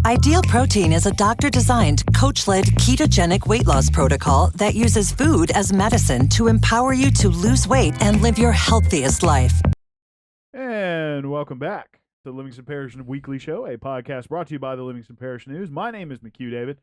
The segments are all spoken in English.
Ideal Protein is a doctor-designed, coach-led ketogenic weight loss protocol that uses food as medicine to empower you to lose weight and live your healthiest life. And welcome back to the Livingston Parish Weekly Show, a podcast brought to you by the Livingston Parish News. My name is McHugh David,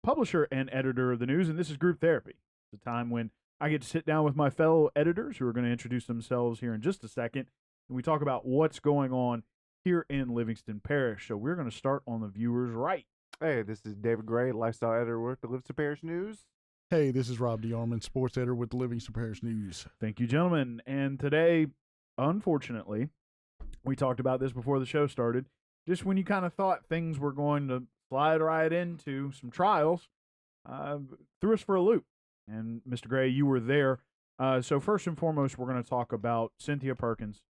publisher and editor of the news, and this is Group Therapy. It's a time when I get to sit down with my fellow editors who are going to introduce themselves here in just a second, and we talk about what's going on here in Livingston Parish. So we're going to start on the viewer's right. Hey, this is David Gray, lifestyle editor with the Livingston Parish News. Hey, this is Rob DeArmond, sports editor with the Livingston Parish News. Thank you, gentlemen. And today, unfortunately, we talked about this before the show started, just when you kind of thought things were going to slide right into some trials, threw us for a loop. And Mr. Gray, you were there. So first and foremost, we're going to talk about Cynthia Perkins.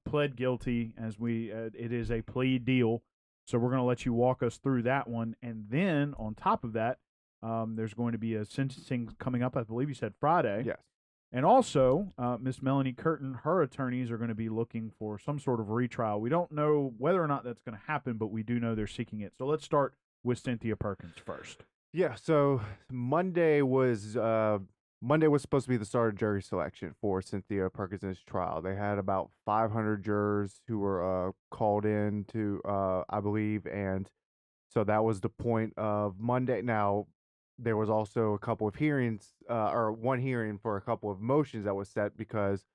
Pled guilty as it is a plea deal. So we're going to let you walk us through that one. And then on top of that, there's going to be a sentencing coming up, I believe you said Friday. Yes. And also, Miss Melanie Curtin, her attorneys are going to be looking for some sort of retrial. We don't know whether or not that's going to happen, but we do know they're seeking it. So let's start with Cynthia Perkins first. Yeah, so Monday was supposed to be the start of jury selection for Cynthia Perkins' trial. They had about 500 jurors who were called in to, I believe, and so that was the point of Monday. Now, there was also a couple of hearings, or one hearing for a couple of motions that was set because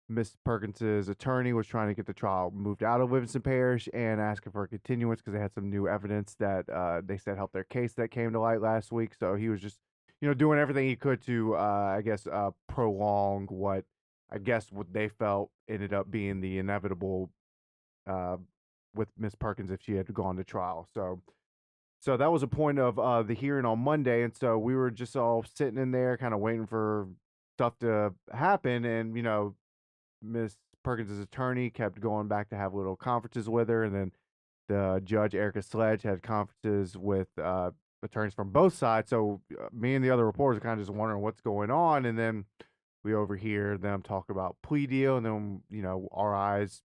Miss Perkins' attorney was trying to get the trial moved out of Livingston Parish and asking for a continuance because they had some new evidence that they said helped their case that came to light last week. So he was just, doing everything he could to, prolong what they felt ended up being the inevitable with Miss Perkins if she had gone to trial. So that was a point of the hearing on Monday, and so we were just all sitting in there kind of waiting for stuff to happen, and, Miss Perkins' attorney kept going back to have little conferences with her, and then the judge, Erica Sledge, had conferences with attorneys from both sides. So me and the other reporters are kind of just wondering what's going on, and then we overhear them talk about plea deal, and then, our eyes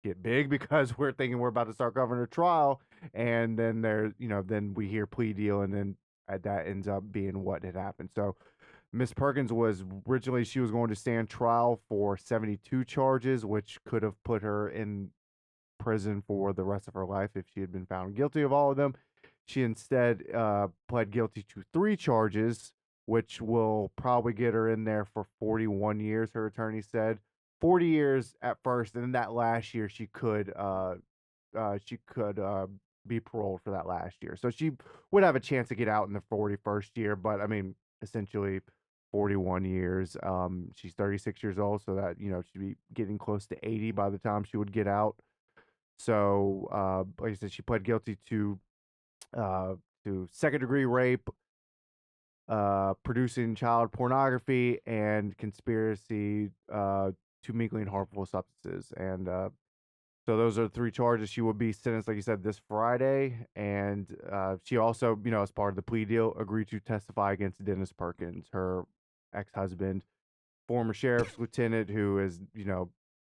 get big because we're thinking we're about to start covering a trial, and then then we hear plea deal, and then that ends up being what had happened. So Miss Perkins was originally, she was going to stand trial for 72 charges, which could have put her in prison for the rest of her life if she had been found guilty of all of them. She instead pled guilty to 3 charges, which will probably get her in there for 41 years, her attorney said. 40 years at first, and then that last year she could be paroled for that last year. So she would have a chance to get out in the 41st year, but I mean, essentially 41 years. She's 36 years old, so that, she'd be getting close to 80 by the time she would get out. So, like I said, she pled guilty to second-degree rape, producing child pornography, and conspiracy to mingling harmful substances. And so those are the 3 charges. She will be sentenced, like you said, this Friday. And she also, as part of the plea deal, agreed to testify against Dennis Perkins, her ex-husband, former sheriff's lieutenant, who is,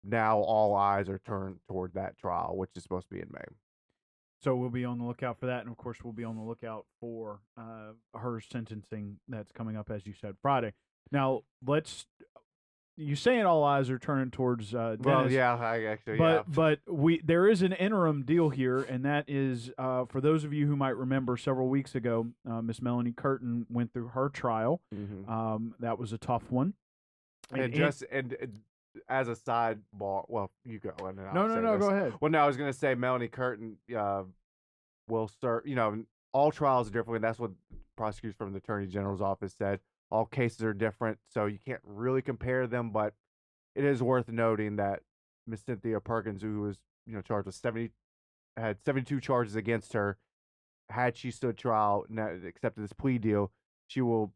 now all eyes are turned toward that trial, which is supposed to be in May. So we'll be on the lookout for that, and of course we'll be on the lookout for her sentencing that's coming up, as you said, Friday. Now, you saying all eyes are turning towards Dennis. Well, yeah, but there is an interim deal here, and that is for those of you who might remember several weeks ago, Miss Melanie Curtin went through her trial. Mm-hmm. That was a tough one. And as a sidebar, well, you go. And then No, go ahead. Well, no, I was going to say Melanie Curtin will start, all trials are different. That's what prosecutors from the Attorney General's office said. All cases are different, so you can't really compare them, but it is worth noting that Miss Cynthia Perkins, who was, charged with had 72 charges against her, had she stood trial and accepted this plea deal, she will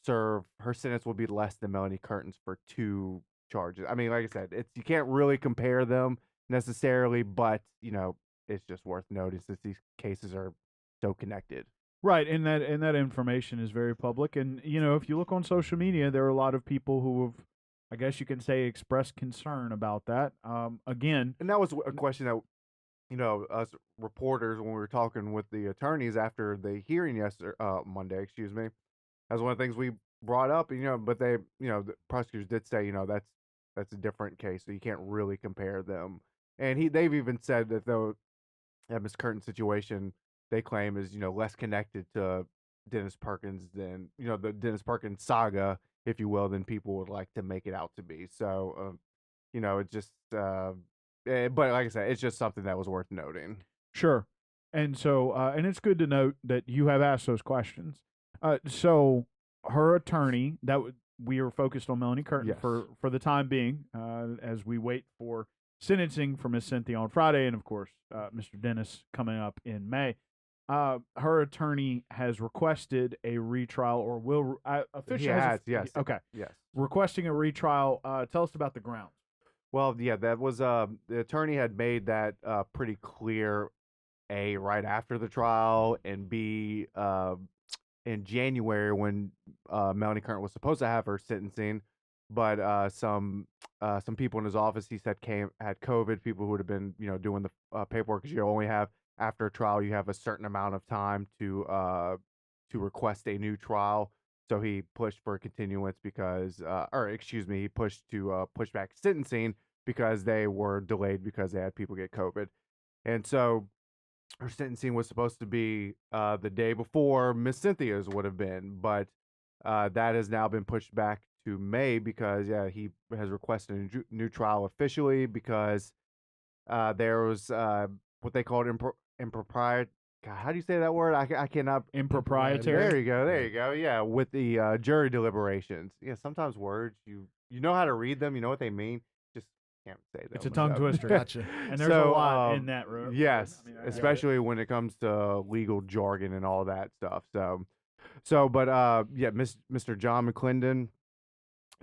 serve, her sentence will be less than Melanie Curtin's for 2 charges. I mean, like I said, you can't really compare them necessarily, but it's just worth noting since these cases are so connected. Right, and that information is very public, and if you look on social media, there are a lot of people who have, I guess you can say, expressed concern about that. Again, and that was a question that us reporters, when we were talking with the attorneys after the hearing yesterday, Monday, excuse me, that's one of the things we brought up. But they, the prosecutors did say, that's a different case, so you can't really compare them. And they've even said that though that Miss Curtin's situation, they claim is less connected to Dennis Perkins than the Dennis Perkins saga, if you will, than people would like to make it out to be. So, it just. But like I said, it's just something that was worth noting. Sure. And so, and it's good to note that you have asked those questions. So her attorney, we are focused on Melanie Curtin Yes. for the time being, as we wait for sentencing for Miss Cynthia on Friday, and of course, Mr. Dennis coming up in May. Her attorney has requested a retrial, or will officially yes. Okay. Yes. Requesting a retrial. Tell us about the grounds. Well, yeah, that was the attorney had made that pretty clear. A, right after the trial, and B, in January when Melanie Curtin was supposed to have her sentencing, but some people in his office, he said, had COVID. People who would have been doing the paperwork, because you only have, after a trial, you have a certain amount of time to request a new trial. So he pushed for a continuance because, or excuse me, he pushed to push back sentencing because they were delayed because they had people get COVID. And so her sentencing was supposed to be the day before Miss Cynthia's would have been, but that has now been pushed back to May because, he has requested a new trial officially because there was what they called impropriety. God, how do you say that word? I cannot. Improprietary. There you go. Yeah, with the jury deliberations. Yeah, sometimes words you know how to read them, you know what they mean. Just can't say them. It's a tongue twister. Gotcha. And there's a lot in that. Yes, I mean, especially when it comes to legal jargon and all that stuff. But Mr. John McClendon,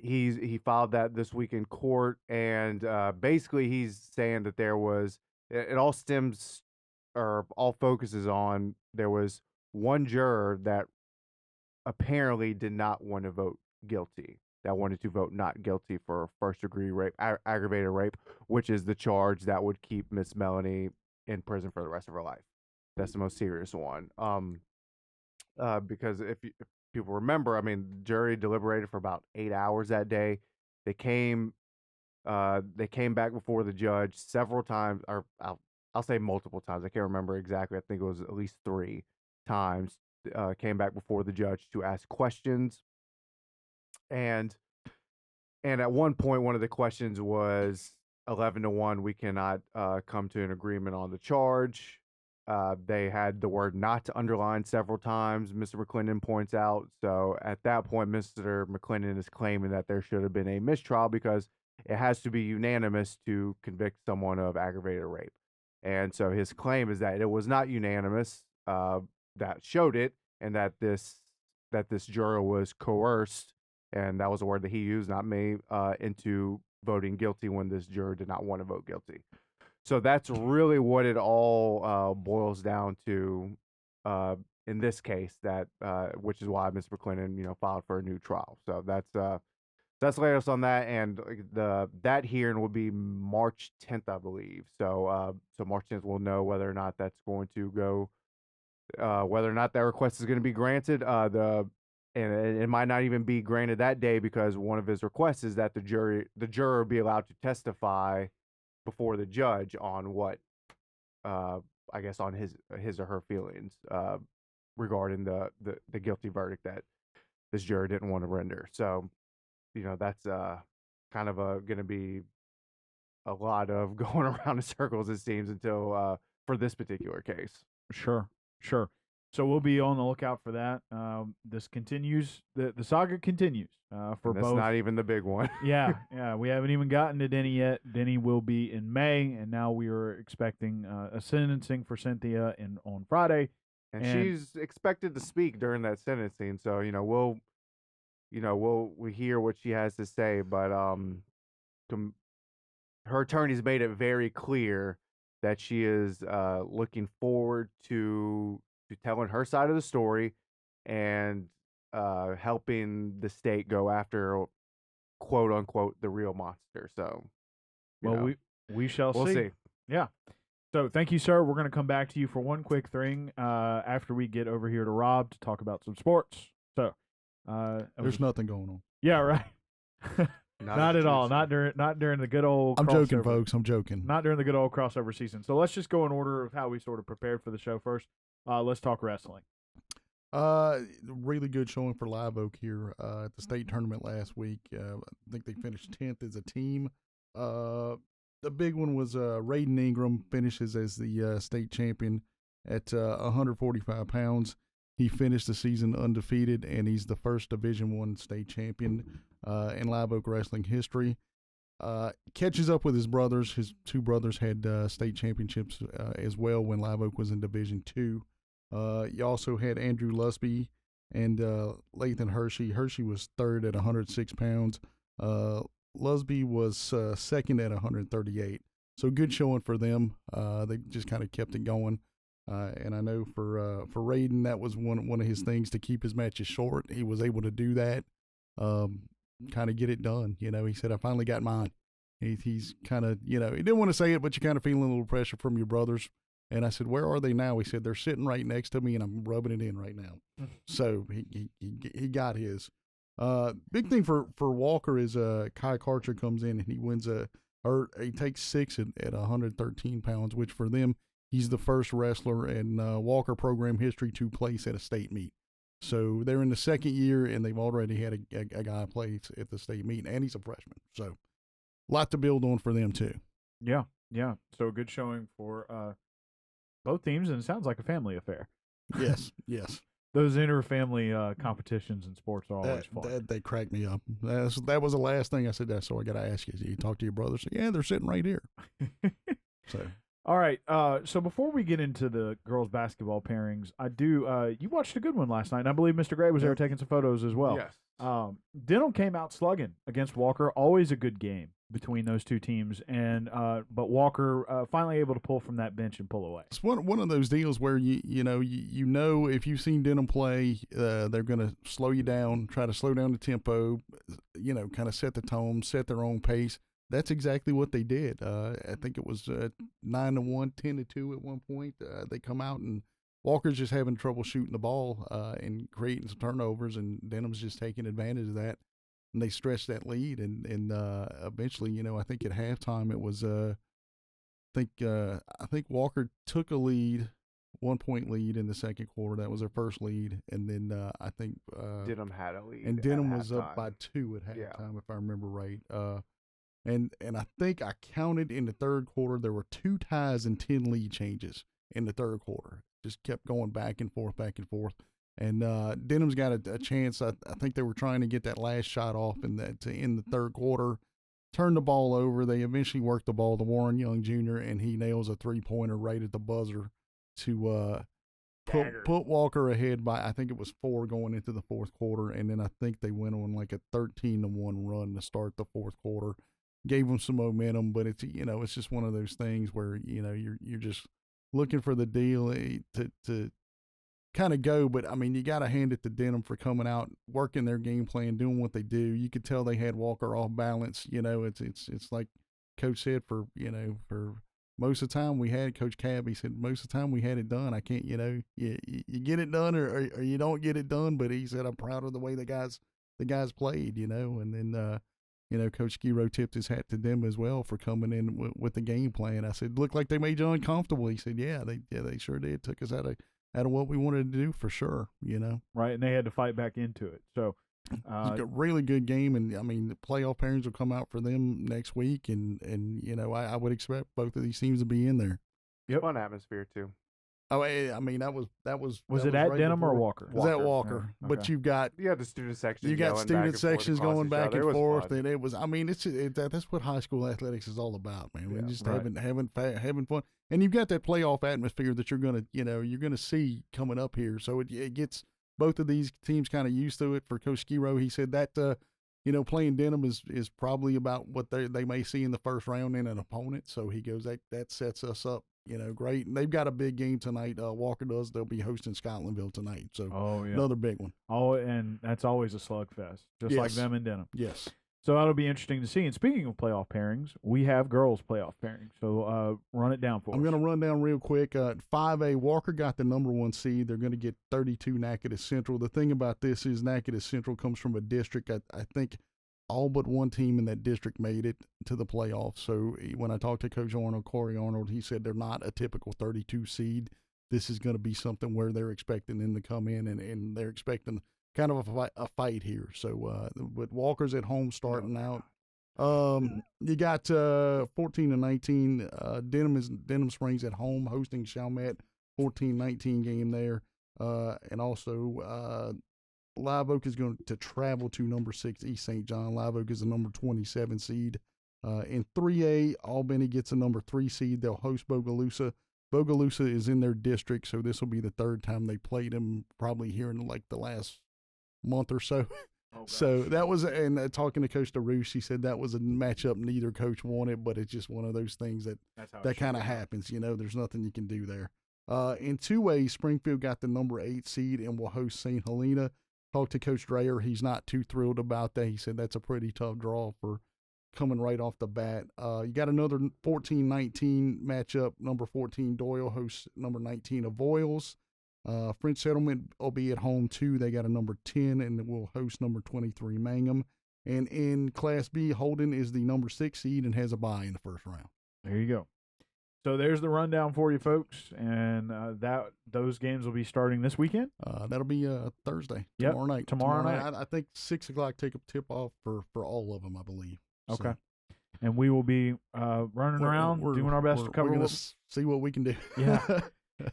he filed that this week in court, and basically he's saying that there was it all stems or all focuses on there was one juror that apparently did not want to vote guilty, that wanted to vote not guilty for first-degree rape, aggravated rape, which is the charge that would keep Miss Melanie in prison for the rest of her life. That's the most serious one. Because if people remember, I mean, the jury deliberated for about 8 hours that day. They came back before the judge several times, or I'll say multiple times. I can't remember exactly. I think it was at least 3 times. Came back before the judge to ask questions, and at one point, one of the questions was 11-1. We cannot come to an agreement on the charge. They had the word "not" underlined several times, Mr. McClendon points out. So at that point, Mr. McClendon is claiming that there should have been a mistrial because it has to be unanimous to convict someone of aggravated rape. And so his claim is that it was not unanimous, that showed it, and that this juror was coerced, and that was a word that he used, not me, into voting guilty when this juror did not want to vote guilty. So that's really what it all boils down to in this case. Which is why Mr. McClendon, filed for a new trial. So that's the latest on that, and that hearing will be March 10th, I believe. So March 10th we'll know whether or not that's going to go, whether or not that request is going to be granted. And it might not even be granted that day because one of his requests is that the juror be allowed to testify before the judge on what, I guess, on his or her feelings regarding the guilty verdict that this juror didn't want to render. So, that's kind of going to be a lot of going around in circles, it seems, until for this particular case. Sure. So we'll be on the lookout for that. This continues. The saga continues for That's both. not even the big one. yeah. We haven't even gotten to Denny yet. Denny will be in May, and now we are expecting a sentencing for Cynthia on Friday. And she's expected to speak during that sentencing, so we hear what she has to say. But her attorneys made it very clear that she is looking forward to telling her side of the story and helping the state go after, quote unquote, the real monster. So, we shall we'll see. Yeah. So thank you, sir. We're going to come back to you for one quick thing after we get over here to Rob to talk about some sports. So There's nothing going on. Yeah, right. Not at all. juicy. Not during the good old. I'm joking, crossover. folks. I'm joking. Not during the good old crossover season. So let's just go in order of how we sort of prepared for the show first. Let's talk wrestling. Really good showing for Live Oak here at the state tournament last week. I think they finished 10th as a team. The big one was Raiden Ingram finishes as the state champion at 145 pounds. He finished the season undefeated, and he's the first Division I state champion in Live Oak wrestling history. Catches up with his brothers. His two brothers had state championships as well when Live Oak was in Division II. You also had Andrew Lusby and Lathan Hershey. Hershey was third at 106 pounds. Lusby was second at 138. So good showing for them. They just kind of kept it going. And I know for Raiden, that was one of his things to keep his matches short. He was able to do that, kind of get it done. You know, he said, I finally got mine. He's kind of, you know, he didn't want to say it, but you kind of feeling a little pressure from your brothers. And I said, where are they now? He said, they're sitting right next to me, and I'm rubbing it in right now. So he got his. Big thing for Walker is Kai Karcher comes in and he wins he takes 6 at 113 pounds, which for them, he's the first wrestler in Walker program history to place at a state meet. So they're in the second year, and they've already had a guy place at the state meet, and he's a freshman. So a lot to build on for them too. Yeah. So a good showing for both teams, and it sounds like a family affair. Yes. Those inter-family competitions in sports are always fun. They cracked me up. That was the last thing I said. So I got to ask you. You talk to your brothers? Yeah, they're sitting right here. So. All right. So before we get into the girls' basketball pairings, I do. You watched a good one last night, and I believe Mr. Gray was there taking some photos as well. Yes. Denham came out slugging against Walker. Always a good game between those two teams, and but Walker finally able to pull from that bench and pull away. It's one of those deals where you know if you've seen Denham play, they're going to slow you down, try to slow down the tempo, you know, kind of set the tone, set their own pace. That's exactly what they did. I think it was 9-1, 10-2 at one point. They come out and Walker's just having trouble shooting the ball and creating some turnovers, and Denham's just taking advantage of that. And they stretched that lead, and eventually, you know, I think at halftime it was I think Walker took a lead, 1 point lead in the second quarter. That was their first lead, and then I think Denham had a lead, and Denham was up by 2 at halftime, if I remember right. And I think I counted in the third quarter there were 2 ties and 10 lead changes in the third quarter. Just kept going back and forth. And Denham's got a chance. I think they were trying to get that last shot off in the third quarter. Turned the ball over. They eventually worked the ball to Warren Young Jr., and he nails a 3-pointer right at the buzzer to put Walker ahead by, I think it was 4 going into the fourth quarter. And then I think they went on like a 13-1 run to start the fourth quarter. Gave them some momentum, but it's, you know, it's just one of those things where, you know, you're just looking for the deal to kind of go. But I mean, you got to hand it to Denham for coming out, working their game plan, doing what they do. You could tell they had Walker off balance. You know, it's like Coach said, for most of the time we had, Coach Cab, he said, most of the time we had it done. I can't, you know, you get it done or you don't get it done. But he said, I'm proud of the way the guys played, you know. And then, you know, Coach Skiro tipped his hat to them as well for coming in with the game plan. I said, looked like they made you uncomfortable. He said, yeah, they sure did. Took us out of what we wanted to do for sure, you know. Right, and they had to fight back into it. So it's a really good game, and I mean the playoff pairings will come out for them next week, and you know I would expect both of these teams to be in there. Yep. Fun atmosphere too. Oh, I mean that was it at right Denham or before. Walker? It was at Walker, Yeah, but okay. you've got the student section. You got student sections going back and forth, Fun. and it was. I mean, that's what high school athletics is all about, man. We're just having fun, and you've got that playoff atmosphere that you're gonna see coming up here. So it gets both of these teams kind of used to it. For Coach Skiro, he said that you know, playing Denham is probably about what they may see in the first round in an opponent. So he goes that sets us up, you know, great. And they've got a big game tonight. Walker does. They'll be hosting Scotlandville tonight. So another big one. Oh, and that's always a slugfest, just like them and Denham. Yes. So that'll be interesting to see. And speaking of playoff pairings, we have girls playoff pairings. So run it down for us. I'm going to run down real quick. 5A, Walker got the number 1 seed. They're going to get 32 Natchitoches Central. The thing about this is Natchitoches Central comes from a district. I think all but one team in that district made it to the playoffs. So when I talked to Coach Arnold, Corey Arnold, he said they're not a typical 32 seed. This is going to be something where they're expecting them to come in, and they're expecting kind of a fight here. So with Walker's at home starting out. You got 14-19. Denham Springs at home hosting Chalmette, 14-19 game there. And also Live Oak is going to travel to number 6 East St. John. Live Oak is a number 27 seed. In 3A, Albany gets a number 3 seed. They'll host Bogalusa. Bogalusa is in their district, so this will be the third time they played them, probably here in like the last month or so. Oh, so that was, and talking to Coach DeRouche, he said that was a matchup neither coach wanted, but it's just one of those things that kind of happens. There's nothing you can do there. In 2A, Springfield got the number 8 seed and will host St. Helena. Talked to Coach Dreyer. He's not too thrilled about that. He said that's a pretty tough draw for coming right off the bat. You got another 14-19 matchup. Number 14 Doyle hosts number 19 Avoyelles. French Settlement will be at home too. They got a number 10 and will host number 23 Mangum. And in Class B, Holden is the number 6 seed and has a bye in the first round. There you go. So there's the rundown for you folks, and those games will be starting this weekend. That'll be Thursday, yep, tomorrow night. Tomorrow night. I think 6 o'clock tip off for all of them, I believe. Okay. So, and we will be running around, doing our best to cover. We're going to see what we can do. Yeah.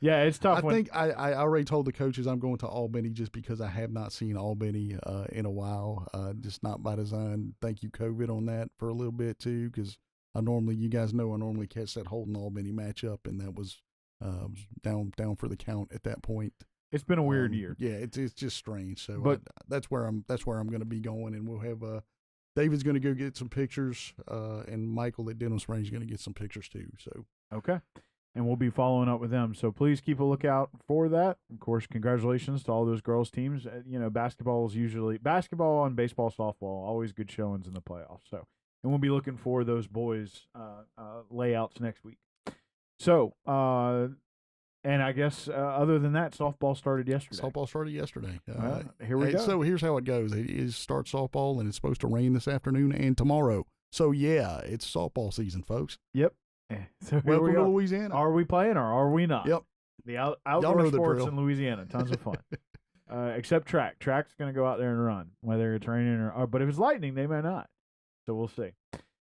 Yeah, it's tough. I think I already told the coaches I'm going to Albany just because I have not seen Albany in a while. Just not by design. Thank you, COVID, on that for a little bit too, because you guys know I normally catch that Holden Albany matchup, and that was down for the count at that point. It's been a weird year. Yeah, it's just strange. So, but that's where I'm going to be going, and we'll have David's going to go get some pictures, and Michael at Denham Springs is going to get some pictures too. So okay. And we'll be following up with them. So please keep a lookout for that. Of course, congratulations to all those girls teams. Basketball and baseball, softball, always good showings in the playoffs. So, and we'll be looking for those boys' layouts next week. So, and I guess other than that, softball started yesterday. Here we go. So here's how it goes. It starts softball, and it's supposed to rain this afternoon and tomorrow. So, yeah, it's softball season, folks. Yep. So welcome to Louisiana. Are we playing or are we not? Yep. The outdoor sports in Louisiana, tons of fun. Except track. Track's going to go out there and run, whether it's raining or. But if it's lightning, they may not. So we'll see.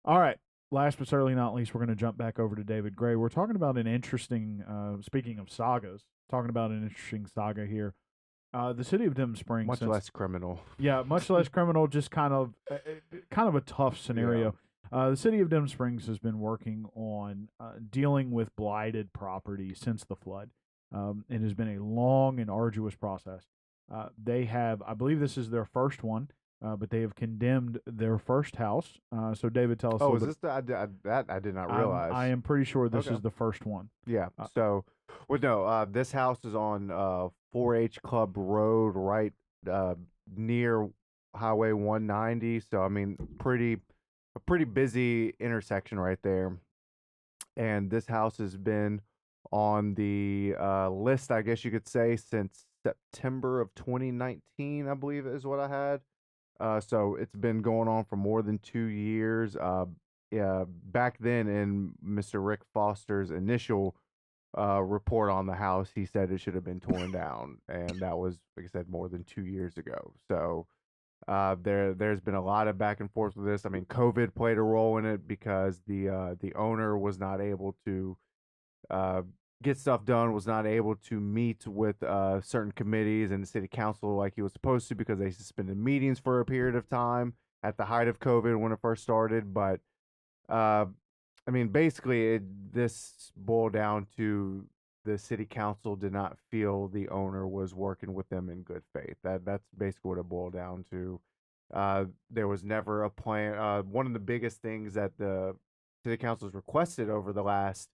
All right. Last but certainly not least, we're going to jump back over to David Gray. We're talking about an interesting. Speaking of sagas, talking about an interesting saga here. The city of Denham Springs, much less criminal. Yeah, much less criminal. Just kind of a tough scenario. Yeah. The city of Denham Springs has been working on dealing with blighted property since the flood. It has been a long and arduous process. They have, I believe this is their first one, but they have condemned their first house. So, David, tell us. Oh, is this that I did not realize? I am pretty sure this is the first one. Yeah. This house is on 4-H Club Road, right near Highway 190. So, I mean, a pretty busy intersection right there. And this house has been on the list, I guess you could say, since September of 2019, I believe is what I had. So it's been going on for more than 2 years. Back then, in Mr. Rick Foster's initial report on the house, he said it should have been torn down. And that was, like I said, more than 2 years ago. So there's been a lot of back and forth with this. I mean, COVID played a role in it because the owner was not able to get stuff done, was not able to meet with certain committees and the city council like he was supposed to because they suspended meetings for a period of time at the height of COVID when it first started. But I mean, basically, this boiled down to the city council did not feel the owner was working with them in good faith. That's basically what it boiled down to. There was never a plan. One of the biggest things that the city council has requested over the last,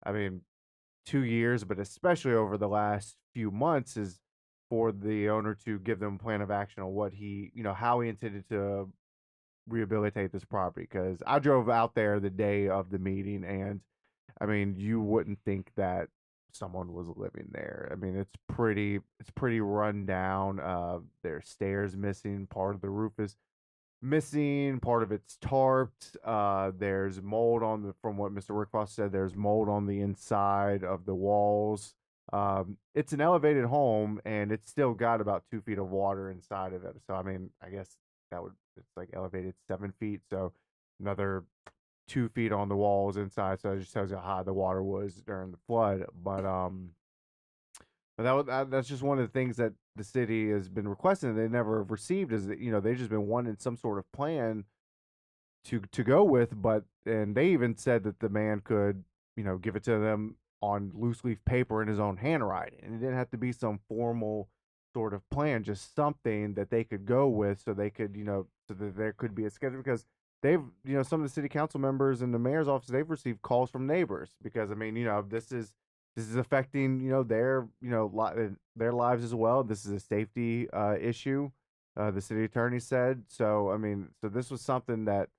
2 years, but especially over the last few months, is for the owner to give them a plan of action on what he, how he intended to rehabilitate this property, because I drove out there the day of the meeting, and I mean, you wouldn't think that someone was living there. I mean, it's pretty run down. There's stairs missing, part of the roof is missing, part of it's tarped. There's mold from what Mr. Rickfoss said, there's mold on the inside of the walls. It's an elevated home, and it's still got about 2 feet of water inside of it. So I mean, I guess it's like elevated 7 feet, so another 2 feet on the walls inside. So it just tells you how high the water was during the flood. But that's just one of the things that the city has been requesting and they never have received, is that, they've just been wanting some sort of plan to go with. And they even said that the man could, give it to them on loose leaf paper in his own handwriting, and it didn't have to be some formal sort of plan, just something that they could go with, so they could, so that there could be a schedule. Because they've, some of the city council members and the mayor's office, they've received calls from neighbors, because I mean, this is affecting, their lives as well. This is a safety issue, the city attorney said. So I mean, so this was something that,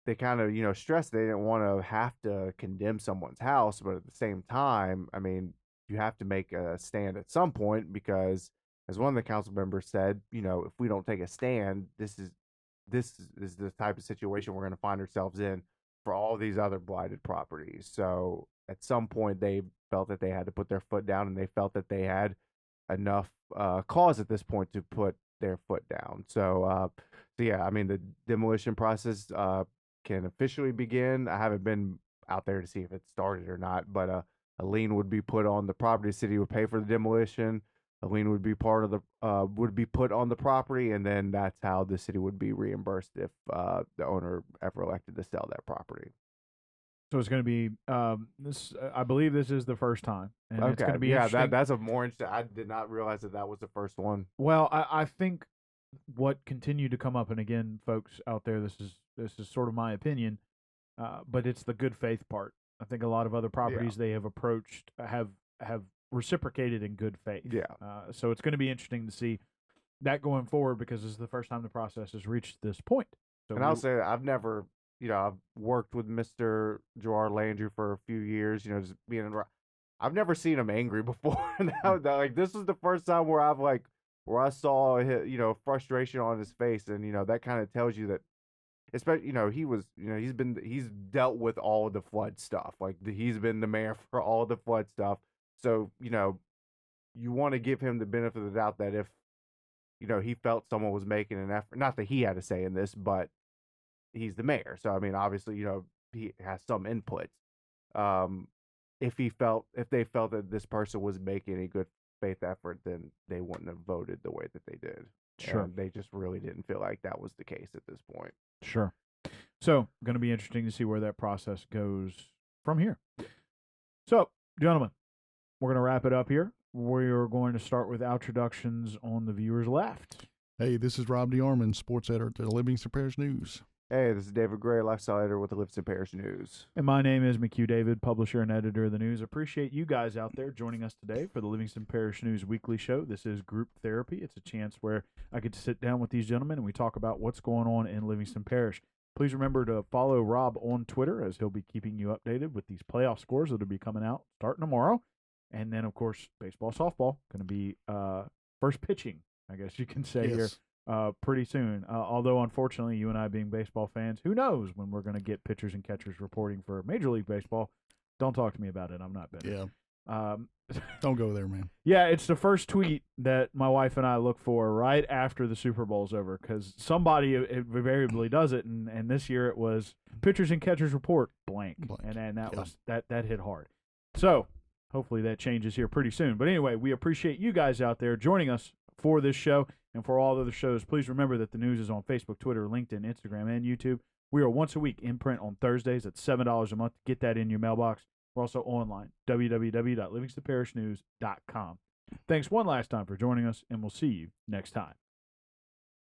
they kind of, stressed they didn't want to have to condemn someone's house, but at the same time, I mean, you have to make a stand at some point, because as one of the council members said, if we don't take a stand, this is the type of situation we're going to find ourselves in for all these other blighted properties. So at some point they felt that they had to put their foot down, and they felt that they had enough cause at this point to put their foot down. So yeah, I mean, the demolition process can officially begin. I haven't been out there to see if it started or not, but a lien would be put on the property. The city would pay for the demolition. A lien would be would be put on the property, and then that's how the city would be reimbursed if the owner ever elected to sell that property. So it's going to be this. I believe this is the first time, and okay, it's going to be that's a more interesting. I did not realize that was the first one. Well, I think what continued to come up, and again, folks out there, this is sort of my opinion, but it's the good faith part. I think a lot of other properties they have approached have reciprocated in good faith. Yeah. So it's going to be interesting to see that going forward, because this is the first time the process has reached this point. So and I'll say that I've never, I've worked with Mr. Gerard Landry for a few years, just being I've never seen him angry before. Like, this was the first time where I saw frustration on his face, and that kind of tells you that, especially he's dealt with all the flood stuff. Like, he's been the mayor for all the flood stuff. So you want to give him the benefit of the doubt that if he felt someone was making an effort, not that he had a say in this, but he's the mayor, so I mean, obviously he has some input. If they felt that this person was making a good faith effort, then they wouldn't have voted the way that they did. Sure. And they just really didn't feel like that was the case at this point. Sure. So, going to be interesting to see where that process goes from here. So, gentlemen, we're going to wrap it up here. We're going to start with introductions on the viewers left. Hey, this is Rob DeArmond, sports editor at the Livingston Parish News. Hey, this is David Gray, lifestyle editor with the Livingston Parish News. And my name is McHugh David, publisher and editor of the news. Appreciate you guys out there joining us today for the Livingston Parish News weekly show. This is group therapy. It's a chance where I get to sit down with these gentlemen and we talk about what's going on in Livingston Parish. Please remember to follow Rob on Twitter, as he'll be keeping you updated with these playoff scores that will be coming out starting tomorrow. And then, of course, baseball, softball, going to be first pitching, I guess you can say here. Pretty soon. Although, unfortunately, you and I being baseball fans, who knows when we're going to get pitchers and catchers reporting for Major League Baseball. Don't talk to me about it. I'm not bitter. Yeah. Don't go there, man. Yeah, it's the first tweet that my wife and I look for right after the Super Bowl's over, because somebody invariably does it, and this year it was pitchers and catchers report blank. And that was that hit hard. So hopefully that changes here pretty soon. But anyway, we appreciate you guys out there joining us for this show. And for all other shows, please remember that the news is on Facebook, Twitter, LinkedIn, Instagram, and YouTube. We are once a week in print on Thursdays at $7 a month. Get that in your mailbox. We're also online, www.livingstonparishnews.com. Thanks one last time for joining us, and we'll see you next time.